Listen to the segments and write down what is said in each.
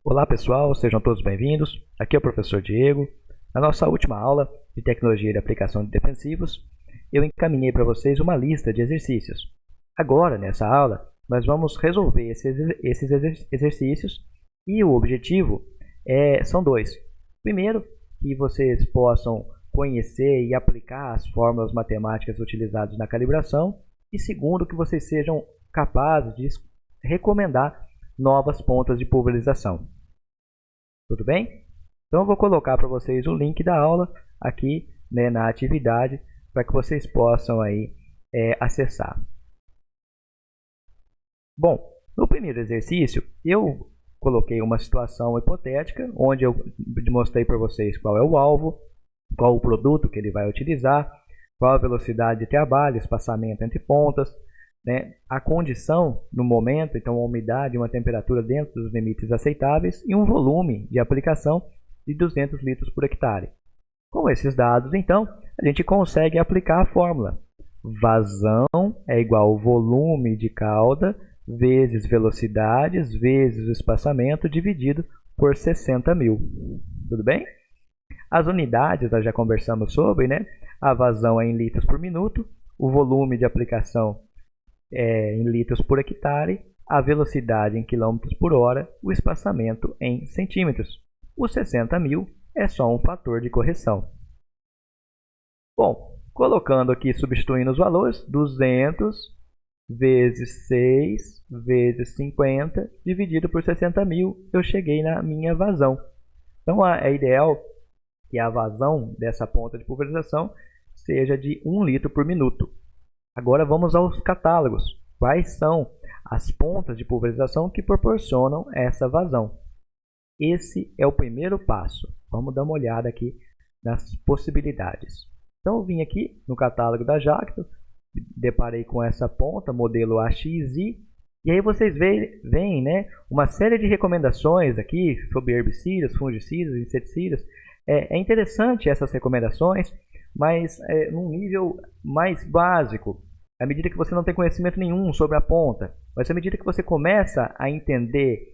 Olá pessoal, sejam todos bem-vindos. Aqui é o professor Diego. Na nossa última aula de tecnologia de aplicação de defensivos, eu encaminhei para vocês uma lista de exercícios. Agora, nessa aula, nós vamos resolver esses exercícios e o objetivo são dois. Primeiro, que vocês possam conhecer e aplicar as fórmulas matemáticas utilizadas na calibração. E segundo, que vocês sejam capazes de recomendar novas pontas de pulverização. Tudo bem? Então eu vou colocar para vocês o link da aula aqui, né, na atividade, para que vocês possam aí, acessar. Bom, no primeiro exercício eu coloquei uma situação hipotética, onde eu mostrei para vocês qual é o alvo, qual o produto que ele vai utilizar, qual a velocidade de trabalho, espaçamento entre pontas, né, a condição no momento, então a umidade e uma temperatura dentro dos limites aceitáveis e um volume de aplicação de 200 litros por hectare. Com esses dados, então, a gente consegue aplicar a fórmula. Vazão é igual ao volume de cauda vezes velocidades vezes o espaçamento dividido por 60.000. Tudo bem? As unidades nós já conversamos sobre, né? A vazão é em litros por minuto, o volume de aplicação em litros por hectare, a velocidade em quilômetros por hora, o espaçamento em centímetros. O 60.000 é só um fator de correção. Bom, colocando aqui, substituindo os valores, 200 vezes 6 vezes 50 dividido por 60.000, eu cheguei na minha vazão. Então é ideal que a vazão dessa ponta de pulverização seja de 1 litro por minuto. Agora vamos aos catálogos. Quais são as pontas de pulverização que proporcionam essa vazão? Esse é o primeiro passo. Vamos dar uma olhada aqui nas possibilidades. Então eu vim aqui no catálogo da Jacto, deparei com essa ponta, modelo AXI, e aí vocês veem, né, uma série de recomendações aqui sobre herbicidas, fungicidas, inseticidas. É interessante essas recomendações, mas num nível mais básico, à medida que você não tem conhecimento nenhum sobre a ponta. Mas à medida que você começa a entender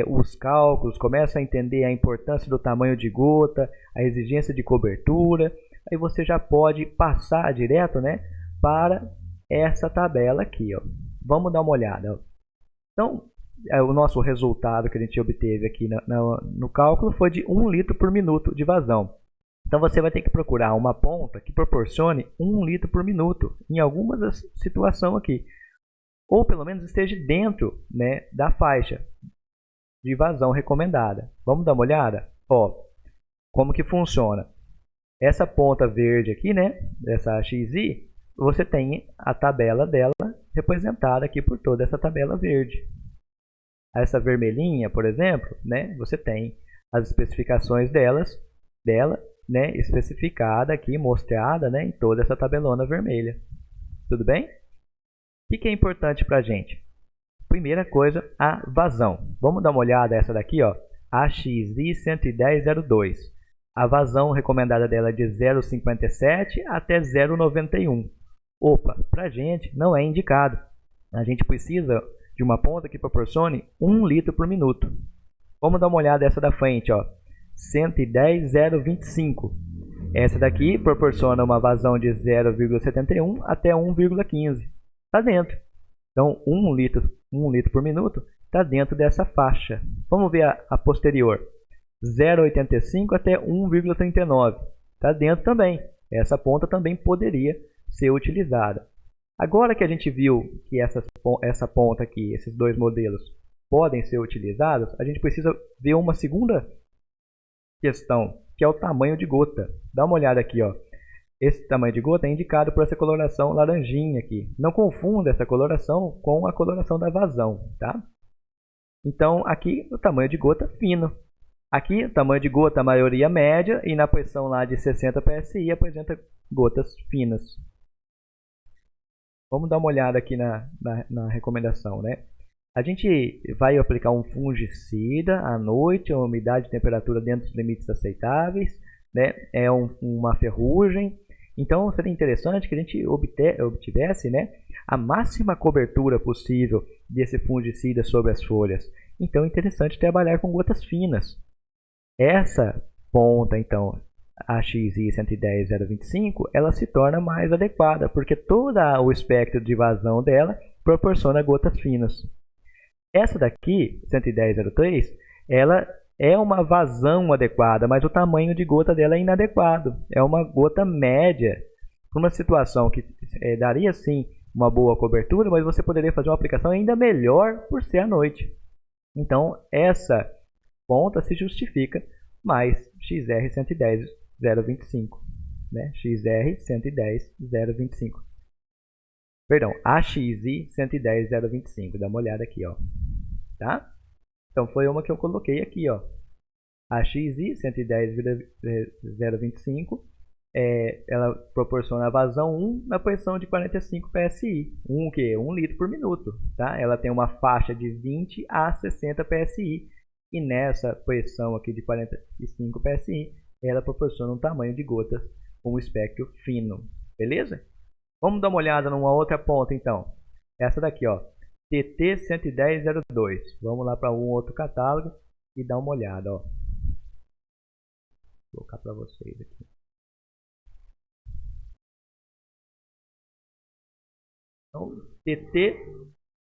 os cálculos, começa a entender a importância do tamanho de gota, a exigência de cobertura, aí você já pode passar direto, né, para essa tabela aqui. Ó. Vamos dar uma olhada. Ó. Então, o nosso resultado que a gente obteve aqui no cálculo foi de 1 litro por minuto de vazão. Então você vai ter que procurar uma ponta que proporcione 1 litro por minuto em alguma situação aqui. Ou pelo menos esteja dentro, né, da faixa de vazão recomendada. Vamos dar uma olhada? Ó, como que funciona? Essa ponta verde aqui, né, dessa XI, você tem a tabela dela representada aqui por toda essa tabela verde. Essa vermelhinha, por exemplo, né, você tem as especificações dela, né, especificada aqui, mostrada, né, em toda essa tabelona vermelha. Tudo bem? O que é importante para a gente? Primeira coisa, a vazão. Vamos dar uma olhada essa daqui, ó, AXI 11002. A vazão recomendada dela é de 0,57 até 0,91. Opa, para a gente não é indicado. A gente precisa de uma ponta que proporcione 1 litro por minuto. Vamos dar uma olhada essa da frente, ó, 110,025. Essa daqui proporciona uma vazão de 0,71 até 1,15. Está dentro. Então, 1 litro por minuto está dentro dessa faixa. Vamos ver a posterior. 0,85 até 1,39. Está dentro também. Essa ponta também poderia ser utilizada. Agora que a gente viu que essa ponta aqui, esses dois modelos, podem ser utilizados, a gente precisa ver uma segunda questão, que é o tamanho de gota. Dá uma olhada aqui, ó. Esse tamanho de gota é indicado por essa coloração laranjinha aqui. Não confunda essa coloração com a coloração da vazão, tá? Então, aqui o tamanho de gota fino. Aqui o tamanho de gota, a maioria média, e na pressão lá de 60 psi apresenta gotas finas. Vamos dar uma olhada aqui na recomendação, né? A gente vai aplicar um fungicida à noite, a umidade e temperatura dentro dos limites aceitáveis, né? É uma ferrugem. Então seria interessante que a gente obtivesse, né, a máxima cobertura possível desse fungicida sobre as folhas. Então é interessante trabalhar com gotas finas. Essa ponta, então, a XI 110,025, ela se torna mais adequada, porque todo o espectro de vazão dela proporciona gotas finas. Essa daqui, 110,03, ela é uma vazão adequada, mas o tamanho de gota dela é inadequado. É uma gota média, para uma situação que daria sim uma boa cobertura, mas você poderia fazer uma aplicação ainda melhor por ser à noite. Então, essa ponta se justifica mais XR 110,025, né? XR 110,025. Perdão, AXI 110,025. Dá uma olhada aqui, ó. Tá? Então foi uma que eu coloquei aqui, ó. AXI 110,025. Ela proporciona vazão 1 na posição de 45 PSI. 1 litro por minuto, tá? Ela tem uma faixa de 20 a 60 PSI. E nessa posição aqui de 45 PSI, ela proporciona um tamanho de gotas com um espectro fino. Beleza? Vamos dar uma olhada numa outra ponta, então. Essa daqui, ó. TT 110,02. Vamos lá para um outro catálogo e dar uma olhada, ó. Vou colocar para vocês aqui. Então, TT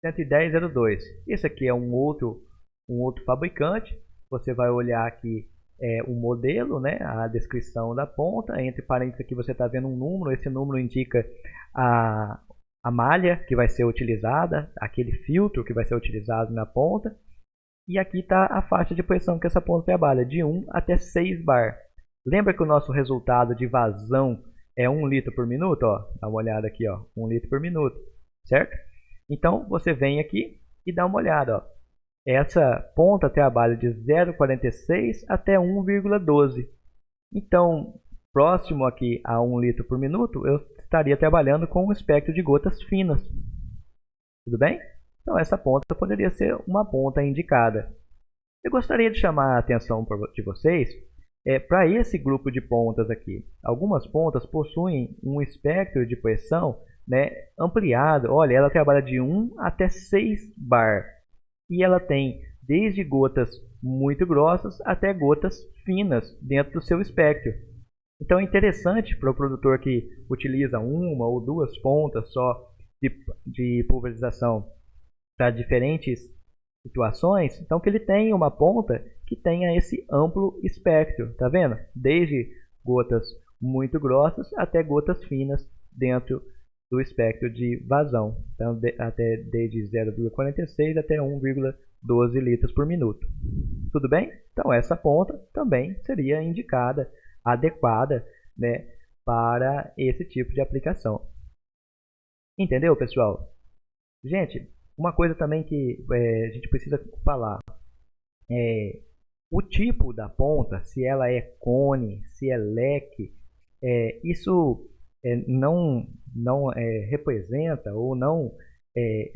110,02. Esse aqui é um outro fabricante. Você vai olhar aqui o modelo, né, a descrição da ponta. Entre parênteses aqui você está vendo um número. Esse número indica a malha que vai ser utilizada, aquele filtro que vai ser utilizado na ponta. E aqui está a faixa de pressão que essa ponta trabalha, de 1 até 6 bar. Lembra que o nosso resultado de vazão é 1 litro por minuto? Ó, dá uma olhada aqui, ó, 1 litro por minuto, certo? Então você vem aqui e dá uma olhada, ó. Essa ponta trabalha de 0,46 até 1,12. Então, próximo aqui a 1 litro por minuto, eu estaria trabalhando com um espectro de gotas finas. Tudo bem? Então, essa ponta poderia ser uma ponta indicada. Eu gostaria de chamar a atenção de vocês para esse grupo de pontas aqui. Algumas pontas possuem um espectro de pressão, né, ampliado. Olha, ela trabalha de 1 até 6 bar. E ela tem desde gotas muito grossas até gotas finas dentro do seu espectro. Então é interessante para o produtor que utiliza uma ou duas pontas só de pulverização para diferentes situações, então que ele tenha uma ponta que tenha esse amplo espectro, tá vendo? Desde gotas muito grossas até gotas finas dentro do espectro de vazão, então até desde 0,46 até 1,12 litros por minuto. Tudo bem? Então essa ponta também seria indicada, adequada, né, para esse tipo de aplicação. Entendeu, pessoal? Gente, uma coisa também que a gente precisa falar é o tipo da ponta, se ela é cone, se é leque, isso não representa ou não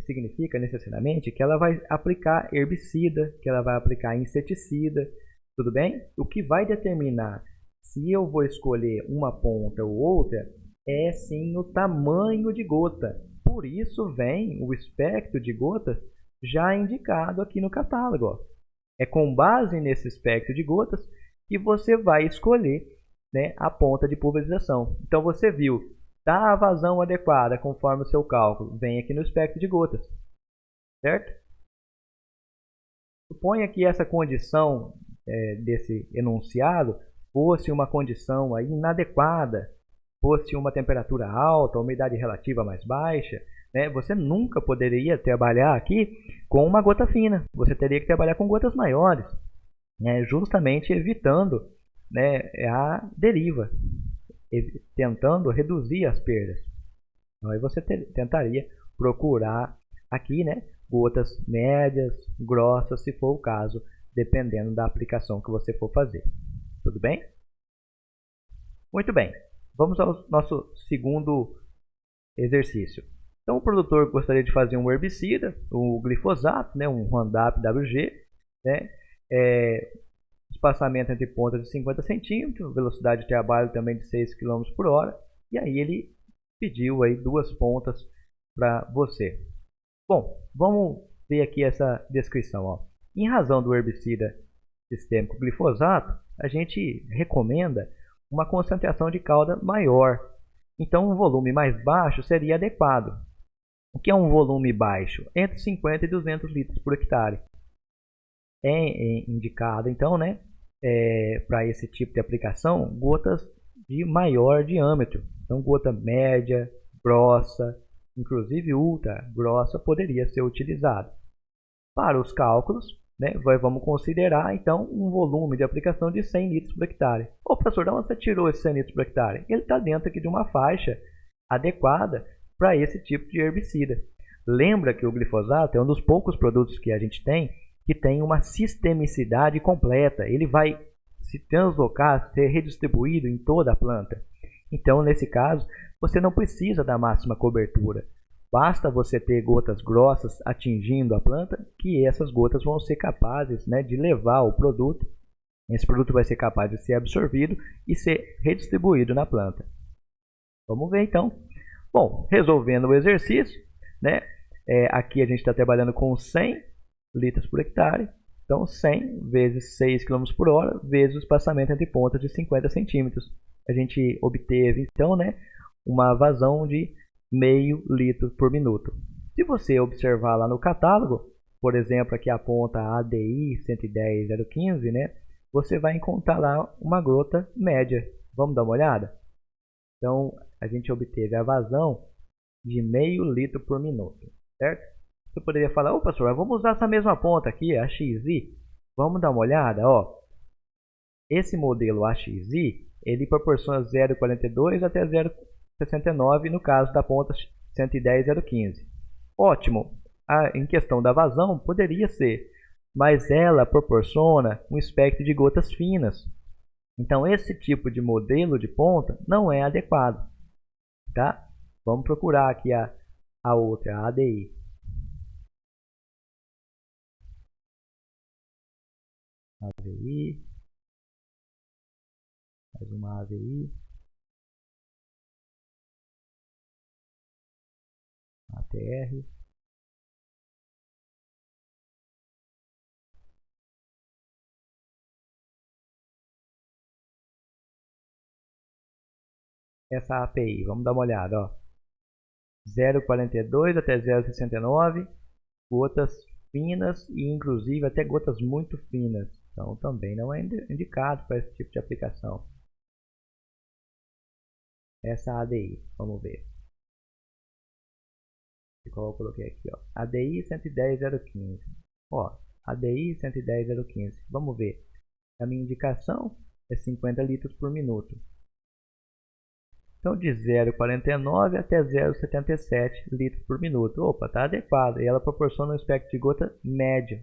significa necessariamente que ela vai aplicar herbicida, que ela vai aplicar inseticida, tudo bem? O que vai determinar se eu vou escolher uma ponta ou outra é sim o tamanho de gota. Por isso vem o espectro de gotas já indicado aqui no catálogo. Ó. É com base nesse espectro de gotas que você vai escolher, né, a ponta de pulverização. Então você viu, tá a vazão adequada conforme o seu cálculo, vem aqui no espectro de gotas, certo? Suponha que essa condição desse enunciado fosse uma condição aí inadequada, fosse uma temperatura alta, umidade relativa mais baixa, né? Você nunca poderia trabalhar aqui com uma gota fina. Você teria que trabalhar com gotas maiores, né? Justamente evitando, né, a deriva, tentando reduzir as perdas. Então, aí você tentaria procurar aqui, né, gotas médias, grossas, se for o caso, dependendo da aplicação que você for fazer. Tudo bem? Muito bem. Vamos ao nosso segundo exercício. Então, o produtor gostaria de fazer um herbicida, o glifosato, né, um Roundup WG, né, espaçamento entre pontas de 50 centímetros, velocidade de trabalho também de 6 km por hora, e aí ele pediu aí 2 pontas para você. Bom, vamos ver aqui essa descrição. Ó. Em razão do herbicida sistêmico glifosato, a gente recomenda uma concentração de cauda maior. Então, um volume mais baixo seria adequado. O que é um volume baixo? Entre 50 e 200 litros por hectare. É indicado, então, né, para esse tipo de aplicação, gotas de maior diâmetro. Então, gota média, grossa, inclusive ultra grossa, poderia ser utilizada. Para os cálculos, né, vamos considerar, então, um volume de aplicação de 100 litros por hectare. Ô, professor, de onde você tirou esses 100 litros por hectare? Ele está dentro aqui de uma faixa adequada para esse tipo de herbicida. Lembra que o glifosato é um dos poucos produtos que a gente tem que tem uma sistemicidade completa. Ele vai se translocar, ser redistribuído em toda a planta. Então, nesse caso, você não precisa da máxima cobertura. Basta você ter gotas grossas atingindo a planta, que essas gotas vão ser capazes, né, de levar o produto. Esse produto vai ser capaz de ser absorvido e ser redistribuído na planta. Vamos ver então. Bom, resolvendo o exercício, né, aqui a gente está trabalhando com 100 litros por hectare. Então, 100 vezes 6 km por hora, vezes o espaçamento entre pontas de 50 centímetros. A gente obteve, então, né, uma vazão de meio litro por minuto. Se você observar lá no catálogo, por exemplo, aqui a ponta ADI 110015, né, você vai encontrar lá uma gota média. Vamos dar uma olhada? Então, a gente obteve a vazão de meio litro por minuto, certo? Você poderia falar, ô pastor, vamos usar essa mesma ponta aqui, a XY. Vamos dar uma olhada, ó. Esse modelo AXY, ele proporciona 0,42 até 0,69 no caso da ponta 110015. Ótimo. Em questão da vazão, poderia ser, mas ela proporciona um espectro de gotas finas. Então, esse tipo de modelo de ponta não é adequado, tá? Vamos procurar aqui a outra, a ADI. AVI, mais uma AVI, ATR, essa API, vamos dar uma olhada, ó. 0,42 até 0,69, gotas finas e inclusive até gotas muito finas. Então também não é indicado para esse tipo de aplicação. Essa ADI, vamos ver. Qual eu coloquei aqui, ó. ADI 110015. Ó, ADI 110015. Vamos ver. A minha indicação é 50 litros por minuto. Então, de 0,49 até 0,77 litros por minuto. Opa, está adequado. E ela proporciona um espectro de gota médio.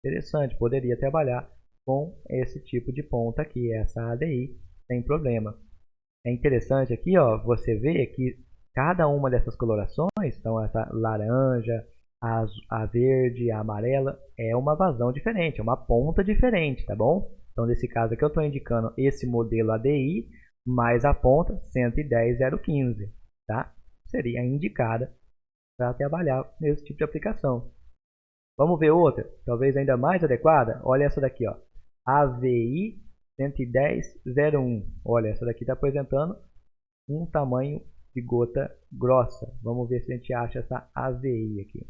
Interessante, poderia trabalhar com esse tipo de ponta aqui, essa ADI, sem problema. É interessante aqui, ó, você vê que cada uma dessas colorações, então essa laranja, a verde, a amarela, é uma vazão diferente, é uma ponta diferente, tá bom? Então, nesse caso aqui eu estou indicando esse modelo ADI, mais a ponta 110015, tá? Seria indicada para trabalhar nesse tipo de aplicação. Vamos ver outra, talvez ainda mais adequada? Olha essa daqui, ó. AVI 11001. Olha, essa daqui está apresentando um tamanho de gota grossa. Vamos ver se a gente acha essa AVI aqui.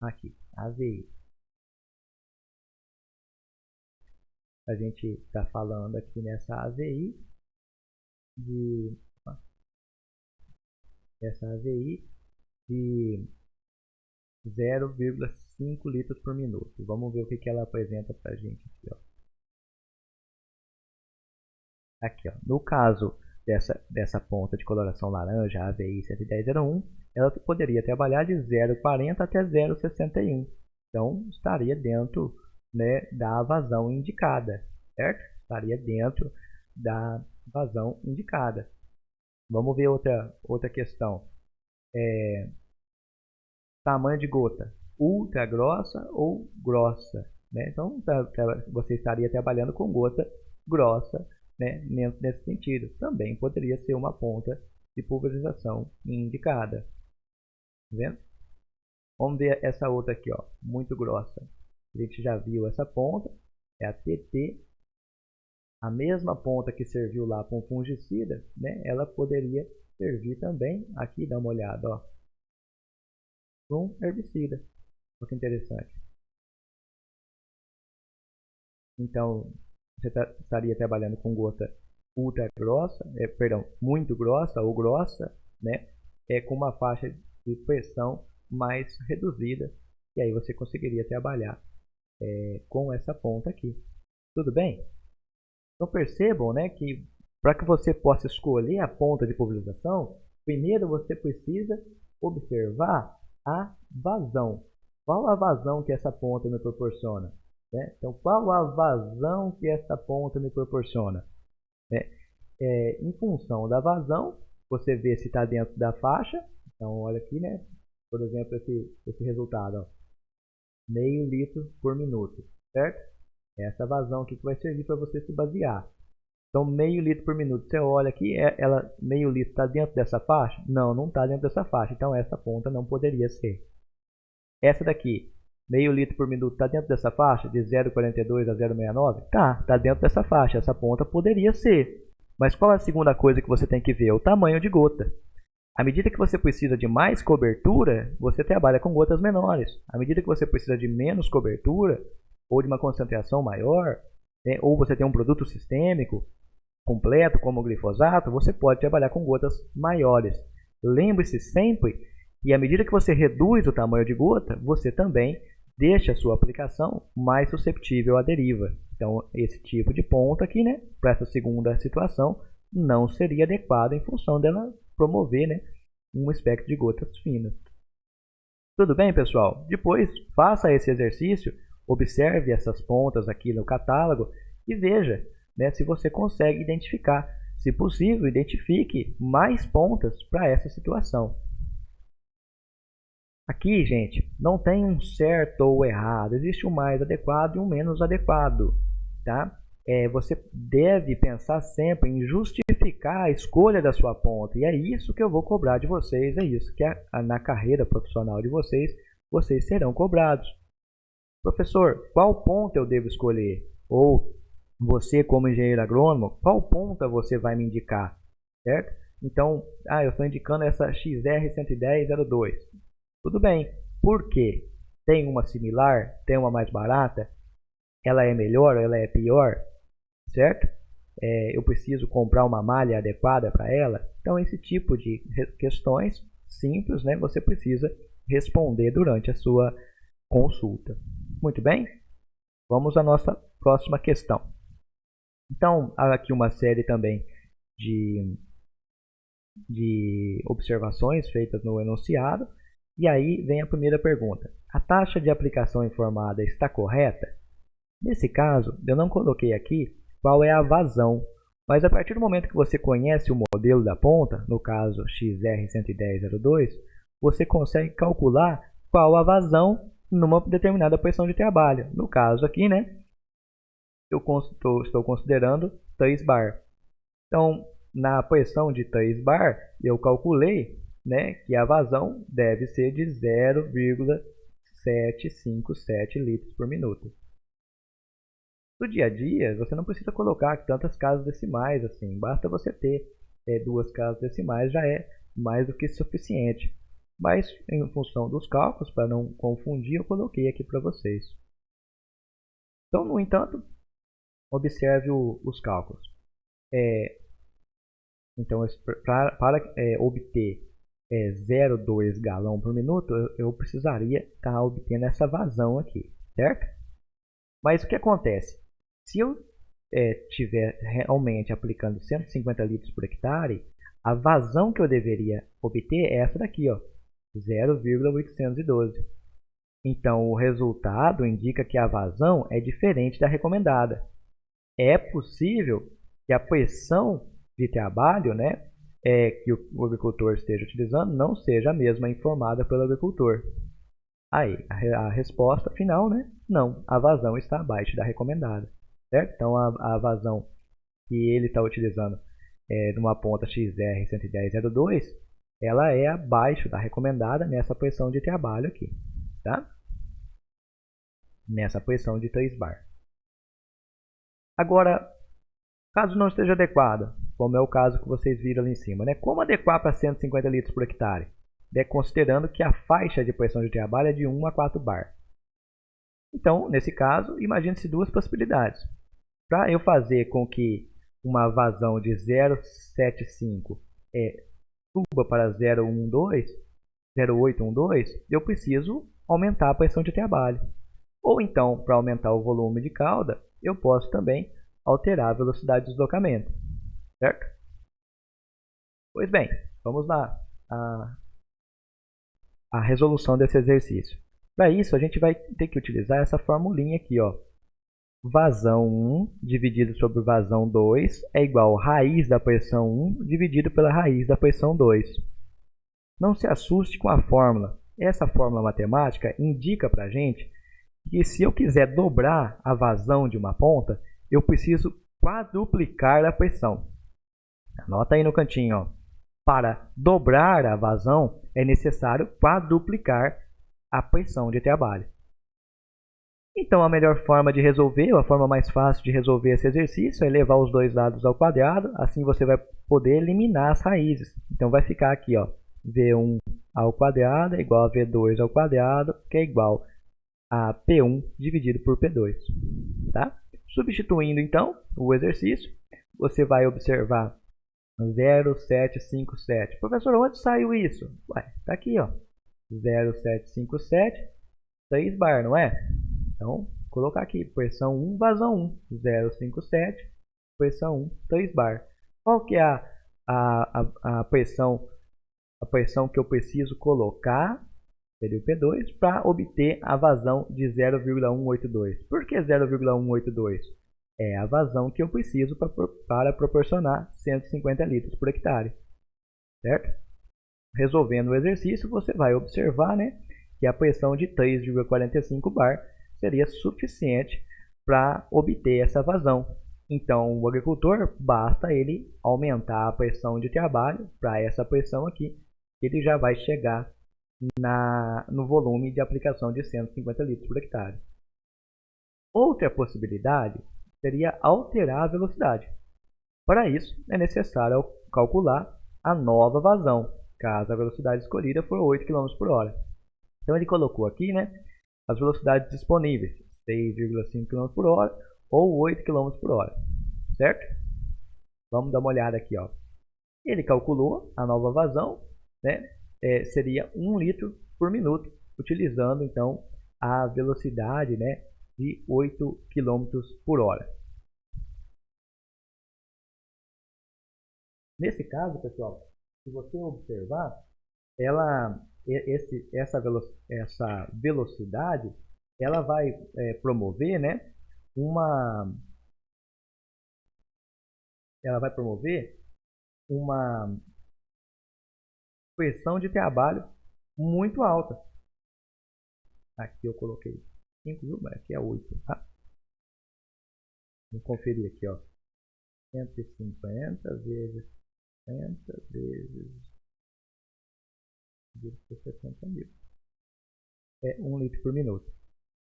Aqui, AVI. A gente está falando aqui nessa AVI de de 0,5 litros por minuto. Vamos ver o que ela apresenta para a gente aqui, ó. Aqui, ó. No caso dessa ponta de coloração laranja, a AVI 11001, ela poderia trabalhar de 0,40 até 0,61. Então, estaria dentro, né, da vazão indicada, certo? Estaria dentro da vazão indicada. Vamos ver outra questão. Tamanho de gota, ultra grossa ou grossa, né? Então, você estaria trabalhando com gota grossa, né, nesse sentido. Também poderia ser uma ponta de pulverização indicada. Tá vendo? Vamos ver essa outra aqui, ó, muito grossa. A gente já viu essa ponta, é a TT. A mesma ponta que serviu lá para um fungicida, né, ela poderia servir também, aqui dá uma olhada, ó, para um herbicida. Olha que interessante. Então, você estaria trabalhando com gota ultra grossa, perdão, muito grossa ou grossa, né, com uma faixa de pressão mais reduzida, e aí você conseguiria trabalhar com essa ponta aqui. Tudo bem? Então percebam, né, que para que você possa escolher a ponta de pulverização, primeiro você precisa observar a vazão. Qual a vazão que essa ponta me proporciona? Né? Então, qual a vazão que essa ponta me proporciona? Em função da vazão, você vê se está dentro da faixa. Então, olha aqui, né? Por exemplo, esse resultado, ó, meio litro por minuto, certo? Essa vazão aqui que vai servir para você se basear. Então, meio litro por minuto. Você olha aqui, meio litro está dentro dessa faixa? Não, não está dentro dessa faixa. Então, essa ponta não poderia ser. Essa daqui, meio litro por minuto, está dentro dessa faixa? De 0,42 a 0,69? Tá dentro dessa faixa. Essa ponta poderia ser. Mas qual é a segunda coisa que você tem que ver? O tamanho de gota. À medida que você precisa de mais cobertura, você trabalha com gotas menores. À medida que você precisa de menos cobertura, ou de uma concentração maior, né, ou você tem um produto sistêmico completo, como o glifosato, você pode trabalhar com gotas maiores. Lembre-se sempre que à medida que você reduz o tamanho de gota, você também deixa a sua aplicação mais susceptível à deriva. Então, esse tipo de ponta aqui, né, para essa segunda situação, não seria adequado em função dela promover, né, um espectro de gotas finas. Tudo bem, pessoal? Depois, faça esse exercício, observe essas pontas aqui no catálogo e veja, né, se você consegue identificar. Se possível, identifique mais pontas para essa situação. Aqui, gente, não tem um certo ou errado, existe um mais adequado e um menos adequado, tá? Você deve pensar sempre em justificar a escolha da sua ponta, e é isso que eu vou cobrar de vocês, é isso que na carreira profissional de vocês serão cobrados. Professor, qual ponta eu devo escolher? Ou você, como engenheiro agrônomo, qual ponta você vai me indicar? Certo? Então, eu estou indicando essa XR110-02. Tudo bem. Por quê? Tem uma similar? Tem uma mais barata? Ela é melhor? Ela é pior? Certo? Eu preciso comprar uma malha adequada para ela? Então, esse tipo de questões simples, né, você precisa responder durante a sua consulta. Muito bem? Vamos à nossa próxima questão. Então, há aqui uma série também de observações feitas no enunciado. E aí vem a primeira pergunta. A taxa de aplicação informada está correta? Nesse caso, eu não coloquei aqui qual é a vazão, mas a partir do momento que você conhece o modelo da ponta, no caso XR110-02, você consegue calcular qual a vazão numa determinada pressão de trabalho. No caso aqui, né, eu estou considerando 3 bar. Então, na pressão de 3 bar, eu calculei, né, que a vazão deve ser de 0,757 litros por minuto. No dia a dia, você não precisa colocar tantas casas decimais assim, basta você ter 2 casas decimais, já é mais do que suficiente. Mas, em função dos cálculos, para não confundir, eu coloquei aqui para vocês. Então, no entanto, observe os cálculos. Então, para obter 0,2 galão por minuto, eu precisaria estar obtendo essa vazão aqui, certo? Mas o que acontece? Se eu estiver realmente aplicando 150 litros por hectare, a vazão que eu deveria obter é essa daqui, ó, 0,812. Então, o resultado indica que a vazão é diferente da recomendada. É possível que a pressão de trabalho, né, que o agricultor esteja utilizando não seja a mesma informada pelo agricultor. Aí, a resposta final, né, não, a vazão está abaixo da recomendada, certo? Então, a vazão que ele está utilizando numa ponta XR110,02, ela é abaixo da recomendada nessa posição de trabalho aqui, tá? Nessa posição de 3 bar. Agora, caso não esteja adequada, como é o caso que vocês viram ali em cima, né? Como adequar para 150 litros por hectare? Considerando que a faixa de posição de trabalho é de 1 a 4 bar. Então, nesse caso, imagine-se duas possibilidades. Para eu fazer com que uma vazão de 0,75 suba para 0,812, eu preciso aumentar a pressão de trabalho. Ou então, para aumentar o volume de cauda, eu posso também alterar a velocidade de deslocamento, certo? Pois bem, vamos lá a resolução desse exercício. Para isso, a gente vai ter que utilizar essa formulinha aqui, ó. Vazão 1 dividido sobre vazão 2 é igual a raiz da pressão 1 dividido pela raiz da pressão 2. Não se assuste com a fórmula. Essa fórmula matemática indica para a gente que se eu quiser dobrar a vazão de uma ponta, eu preciso quadruplicar a pressão. Anota aí no cantinho, ó. Para dobrar a vazão, é necessário quadruplicar a pressão de trabalho. Então, a melhor forma de resolver, ou a forma mais fácil de resolver esse exercício, é levar os dois lados ao quadrado. Assim você vai poder eliminar as raízes. Então, vai ficar aqui, ó, V1 ao quadrado é igual a V2 ao quadrado, que é igual a P1 dividido por P2. Tá? Substituindo, então, o exercício, você vai observar 0,757. Professor, onde saiu isso? Ué, tá aqui, ó. 0,757, 3 bar, não é? Então, vou colocar aqui, pressão 1, vazão 1, 0,57, pressão 1, 3 bar. Qual que é a pressão que eu preciso colocar, seria o P2, para obter a vazão de 0,182? Por que 0,182? É a vazão que eu preciso para proporcionar 150 litros por hectare, certo? Resolvendo o exercício, você vai observar, né, que a pressão de 3,45 bar seria suficiente para obter essa vazão. Então, o agricultor, basta ele aumentar a pressão de trabalho para essa pressão aqui, ele já vai chegar no volume de aplicação de 150 litros por hectare. Outra possibilidade seria alterar a velocidade. Para isso, é necessário calcular a nova vazão, caso a velocidade escolhida for 8 km por hora. Então, ele colocou aqui, né, as velocidades disponíveis, 6,5 km por hora ou 8 km por hora, certo? Vamos dar uma olhada aqui, ó. Ele calculou a nova vazão, né, seria 1 litro por minuto, utilizando então a velocidade, né, de 8 km por hora. Nesse caso, pessoal, se você observar, essa velocidade ela vai promover, né, uma pressão de trabalho muito alta. Aqui eu coloquei 5, mas aqui é 8, tá? Vamos conferir aqui, ó. 150 vezes 50 vezes 60 mil. É 1 litro por minuto.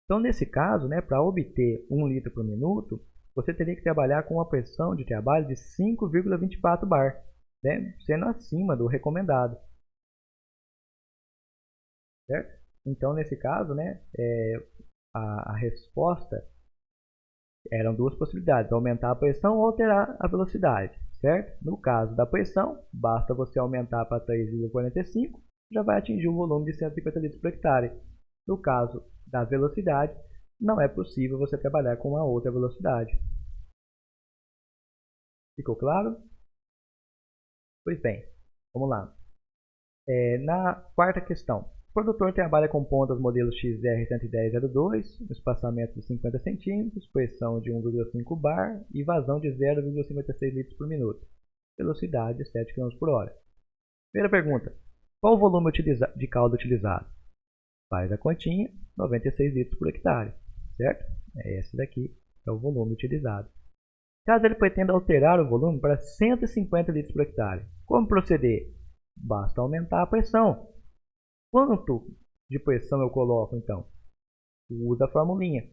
Então, nesse caso, né, para obter 1 litro por minuto, você teria que trabalhar com uma pressão de trabalho de 5,24 bar, né, sendo acima do recomendado. Certo? Então, nesse caso, né, a resposta eram duas possibilidades: aumentar a pressão ou alterar a velocidade. Certo? No caso da pressão, basta você aumentar para 3,45, já vai atingir um volume de 150 litros por hectare. No caso da velocidade, não é possível você trabalhar com uma outra velocidade. Ficou claro? Pois bem, vamos lá. Na quarta questão, o produtor trabalha com pontas modelo XR110,02, espaçamento de 50 cm, pressão de 1,5 bar e vazão de 0,56 litros por minuto. Velocidade de 7 km por hora. Primeira pergunta, qual o volume de cauda utilizado? Faz a continha, 96 litros por hectare, certo? Esse daqui é o volume utilizado. Caso ele pretenda alterar o volume para 150 litros por hectare, como proceder? Basta aumentar a pressão. Quanto de pressão eu coloco então? Usa a formulinha.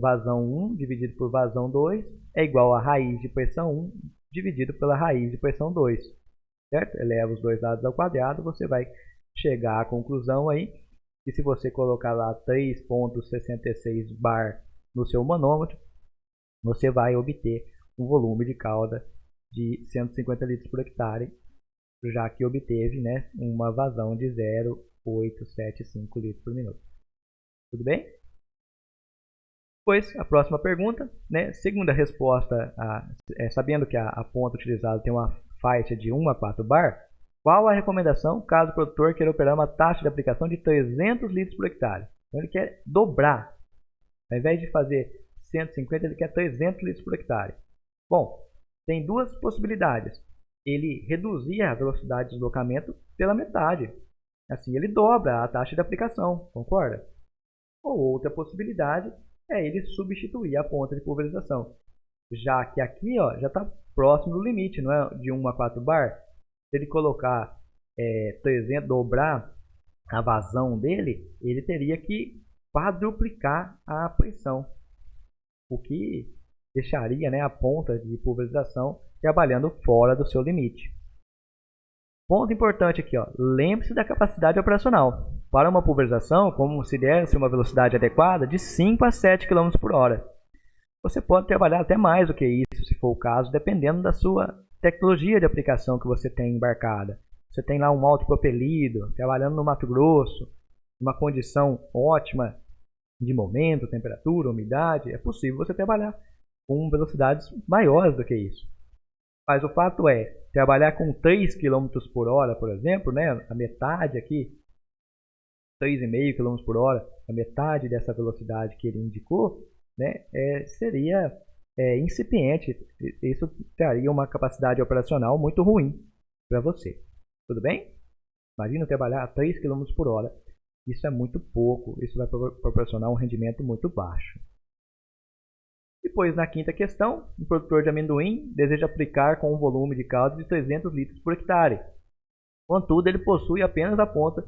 Vazão 1 dividido por vazão 2 é igual a raiz de pressão 1 dividido pela raiz de pressão 2. Certo? Eleva os dois lados ao quadrado, você vai chegar à conclusão aí que se você colocar lá 3,66 bar no seu manômetro, você vai obter um volume de calda de 150 litros por hectare, já que obteve, né, uma vazão de 0,875 litros por minuto. Tudo bem? Depois, a próxima pergunta, né, segundo a resposta, sabendo que a ponta utilizada tem uma faixa de 1 a 4 bar, qual a recomendação caso o produtor queira operar uma taxa de aplicação de 300 litros por hectare? Então ele quer dobrar. Ao invés de fazer 150, ele quer 300 litros por hectare. Bom, tem duas possibilidades. Ele reduzir a velocidade de deslocamento pela metade. Assim ele dobra a taxa de aplicação, concorda? Ou outra possibilidade é ele substituir a ponta de pulverização. Já que aqui ó, já está próximo do limite, não é? De 1 a 4 bar. Se ele colocar 300, dobrar a vazão dele, ele teria que quadruplicar a pressão, o que deixaria, né, a ponta de pulverização trabalhando fora do seu limite. Ponto importante aqui, lembre-se da capacidade operacional. Para uma pulverização, considere-se uma velocidade adequada de 5 a 7 km por hora. Você pode trabalhar até mais do que isso, se for o caso, dependendo da sua tecnologia de aplicação que você tem embarcada. Você tem lá um autopropelido, trabalhando no Mato Grosso, uma condição ótima de momento, temperatura, umidade, é possível você trabalhar com velocidades maiores do que isso. Mas o fato é, trabalhar com 3 km por hora, por exemplo, né, a metade aqui, 3,5 km por hora, a metade dessa velocidade que ele indicou, né, seria incipiente. Isso traria uma capacidade operacional muito ruim para você. Tudo bem? Imagina trabalhar a 3 km por hora. Isso é muito pouco, isso vai proporcionar um rendimento muito baixo. Depois, na quinta questão, um produtor de amendoim deseja aplicar com um volume de calda de 300 litros por hectare. Contudo, ele possui apenas a ponta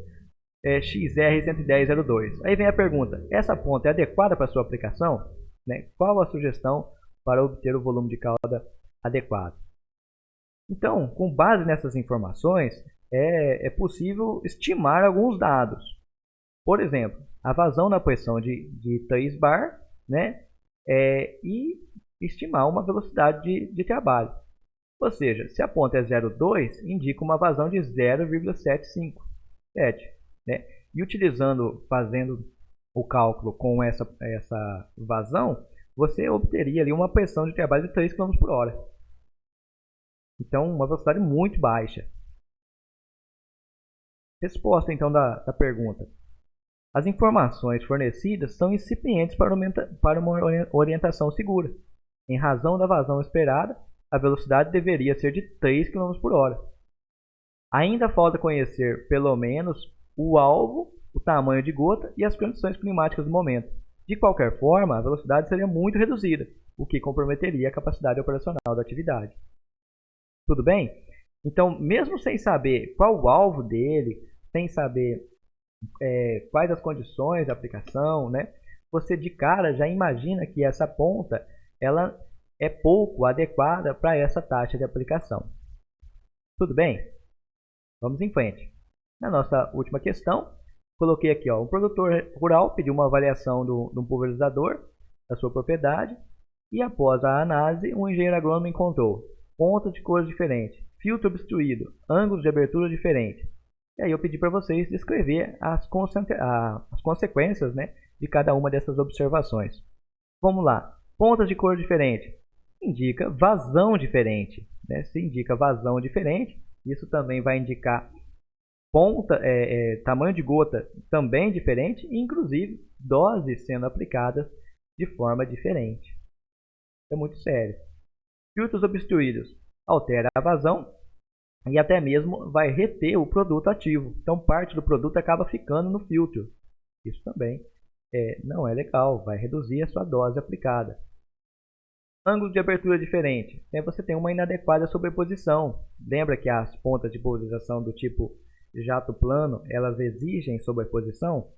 XR11002. Aí vem a pergunta, essa ponta é adequada para a sua aplicação? Né? Qual a sugestão para obter o volume de calda adequado? Então, com base nessas informações, é possível estimar alguns dados. Por exemplo, a vazão na pressão de 3 bar, né? E estimar uma velocidade de trabalho. Ou seja, se a ponta é 0,2, indica uma vazão de 0,757. Né? E fazendo o cálculo com essa vazão, você obteria ali uma pressão de trabalho de 3 km por hora. Então, uma velocidade muito baixa. Resposta, então, da pergunta. As informações fornecidas são incipientes para uma orientação segura. Em razão da vazão esperada, a velocidade deveria ser de 3 km por hora. Ainda falta conhecer, pelo menos, o alvo, o tamanho de gota e as condições climáticas do momento. De qualquer forma, a velocidade seria muito reduzida, o que comprometeria a capacidade operacional da atividade. Tudo bem? Então, mesmo sem saber qual o alvo dele, sem saber quais as condições da aplicação, né, você de cara já imagina que essa ponta ela é pouco adequada para essa taxa de aplicação. Tudo bem? Vamos em frente. Na nossa última questão, coloquei aqui, um produtor rural pediu uma avaliação de um pulverizador da sua propriedade e após a análise, um engenheiro agrônomo encontrou pontas de cores diferentes, filtro obstruído, ângulos de abertura diferentes. E aí eu pedi para vocês descrever as consequências, né, de cada uma dessas observações. Vamos lá. Pontas de cor diferente indica vazão diferente. Né? Se indica vazão diferente, isso também vai indicar tamanho de gota também diferente, e inclusive doses sendo aplicadas de forma diferente. É muito sério. Filtros obstruídos altera a vazão e até mesmo vai reter o produto ativo. Então parte do produto acaba ficando no filtro. Isso também não é legal, vai reduzir a sua dose aplicada. Ângulo de abertura diferente. Você tem uma inadequada sobreposição. Lembra que as pontas de polarização do tipo jato plano, elas exigem sobreposição?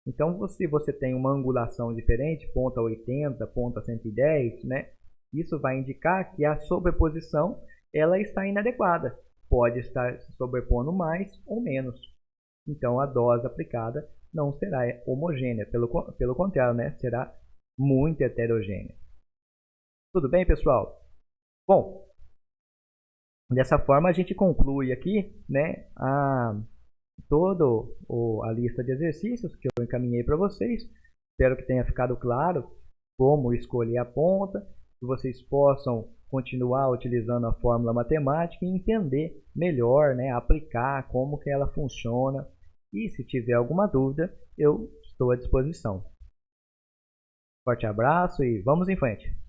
Então, se você tem uma angulação diferente, ponta 80, ponta 110, né? Isso vai indicar que a sobreposição ela está inadequada. Pode estar se sobrepondo mais ou menos. Então, a dose aplicada não será homogênea, pelo contrário, né? Será muito heterogênea. Tudo bem, pessoal? Bom, dessa forma a gente conclui aqui, né, toda a lista de exercícios que eu encaminhei para vocês. Espero que tenha ficado claro como escolher a ponta, que vocês possam continuar utilizando a fórmula matemática e entender melhor, né, aplicar como que ela funciona. E se tiver alguma dúvida, eu estou à disposição. Forte abraço e vamos em frente!